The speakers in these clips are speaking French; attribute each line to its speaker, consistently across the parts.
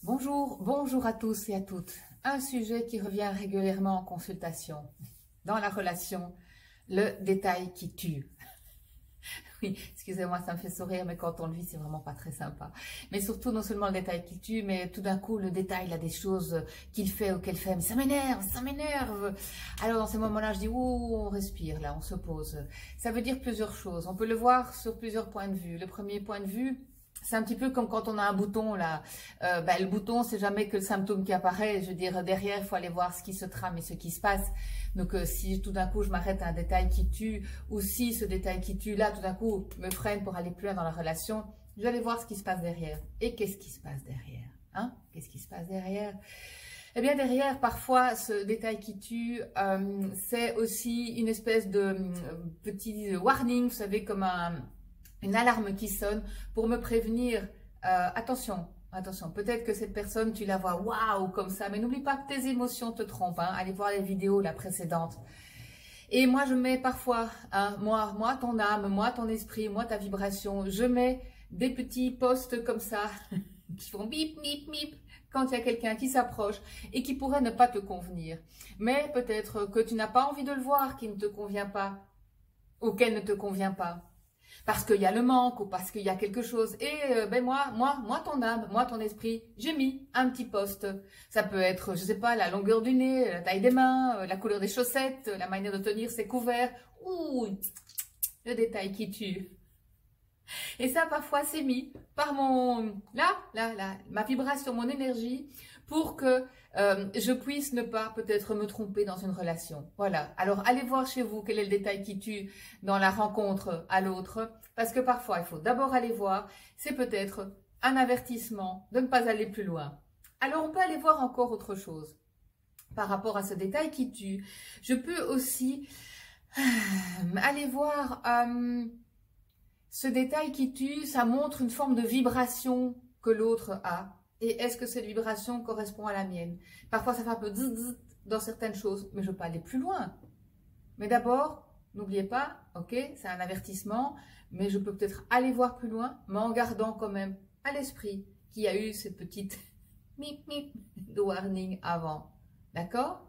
Speaker 1: Bonjour à tous et à toutes. Un sujet qui revient régulièrement en consultation dans la relation, le détail qui tue. Oui, excusez-moi, ça me fait sourire, mais quand on le vit, c'est vraiment pas très sympa. Mais surtout, non seulement le détail qui tue, mais tout d'un coup, le détail, il a des choses qu'il fait ou qu'elle fait, mais ça m'énerve. Alors, dans ces moments-là, je dis, ouh, on respire, là, on se pose. Ça veut dire plusieurs choses. On peut le voir sur plusieurs points de vue. Le premier point de vue, c'est un petit peu comme quand on a un bouton là. Le bouton, c'est jamais que le symptôme qui apparaît. Je veux dire, derrière, il faut aller voir ce qui se trame et ce qui se passe. Donc, si tout d'un coup, je m'arrête à un détail qui tue, ou si ce détail qui tue, là, tout d'un coup, me freine pour aller plus loin dans la relation, je vais aller voir ce qui se passe derrière. Et qu'est-ce qui se passe derrière, hein? Qu'est-ce qui se passe derrière? Eh bien, derrière, parfois, ce détail qui tue, c'est aussi une espèce de petit warning, vous savez, comme une alarme qui sonne pour me prévenir, attention, peut-être que cette personne, tu la vois waouh comme ça, mais n'oublie pas que tes émotions te trompent, hein, allez voir les vidéos, la précédente. Et moi, je mets parfois, hein, moi, ton âme, moi, ton esprit, moi, ta vibration, je mets des petits posts comme ça, qui font bip, bip, bip, quand il y a quelqu'un qui s'approche et qui pourrait ne pas te convenir. Mais peut-être que tu n'as pas envie de le voir, qui ne te convient pas, ou qu'elle ne te convient pas. Parce qu'il y a le manque ou parce qu'il y a quelque chose. Et moi, ton âme, moi, ton esprit, j'ai mis un petit post. Ça peut être, je sais pas, la longueur du nez, la taille des mains, la couleur des chaussettes, la manière de tenir ses couverts. Ouh, le détail qui tue. Et ça, parfois, c'est mis par ma vibration, mon énergie, pour que je puisse ne pas peut-être me tromper dans une relation. Voilà. Alors, allez voir chez vous quel est le détail qui tue dans la rencontre à l'autre, parce que parfois, il faut d'abord aller voir. C'est peut-être un avertissement de ne pas aller plus loin. Alors, on peut aller voir encore autre chose par rapport à ce détail qui tue. Je peux aussi aller voir... ce détail qui tue, ça montre une forme de vibration que l'autre a. Et est-ce que cette vibration correspond à la mienne? Parfois, ça fait un peu zzz dans certaines choses, mais je peux aller plus loin. Mais d'abord, n'oubliez pas, ok, c'est un avertissement, mais je peux peut-être aller voir plus loin, mais en gardant quand même à l'esprit qu'il y a eu cette petite mip mip de warning avant. D'accord?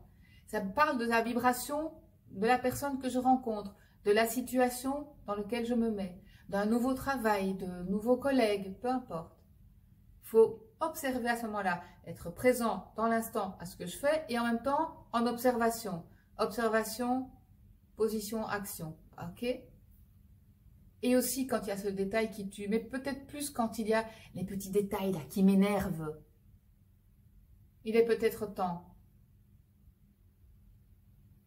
Speaker 1: Ça me parle de la vibration de la personne que je rencontre, de la situation dans laquelle je me mets, d'un nouveau travail, de nouveaux collègues, peu importe. Il faut observer à ce moment-là, être présent dans l'instant à ce que je fais et en même temps en observation. Observation, position, action. Ok? Et aussi quand il y a ce détail qui tue, mais peut-être plus quand il y a les petits détails là qui m'énervent. Il est peut-être temps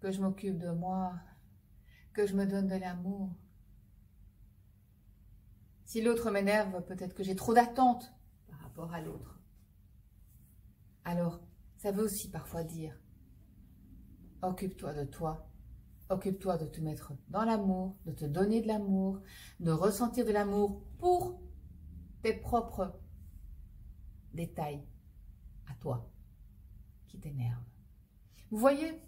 Speaker 1: que je m'occupe de moi, que je me donne de l'amour. Si l'autre m'énerve, peut-être que j'ai trop d'attentes par rapport à l'autre. Alors, ça veut aussi parfois dire, occupe-toi de toi, occupe-toi de te mettre dans l'amour, de te donner de l'amour, de ressentir de l'amour pour tes propres détails à toi qui t'énervent. Vous voyez,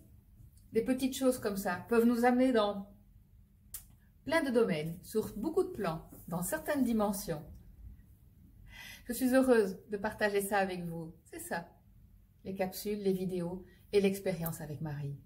Speaker 1: des petites choses comme ça peuvent nous amener dans plein de domaines, sur beaucoup de plans, dans certaines dimensions. Je suis heureuse de partager ça avec vous. C'est ça, les capsules, les vidéos et l'expérience avec Marie.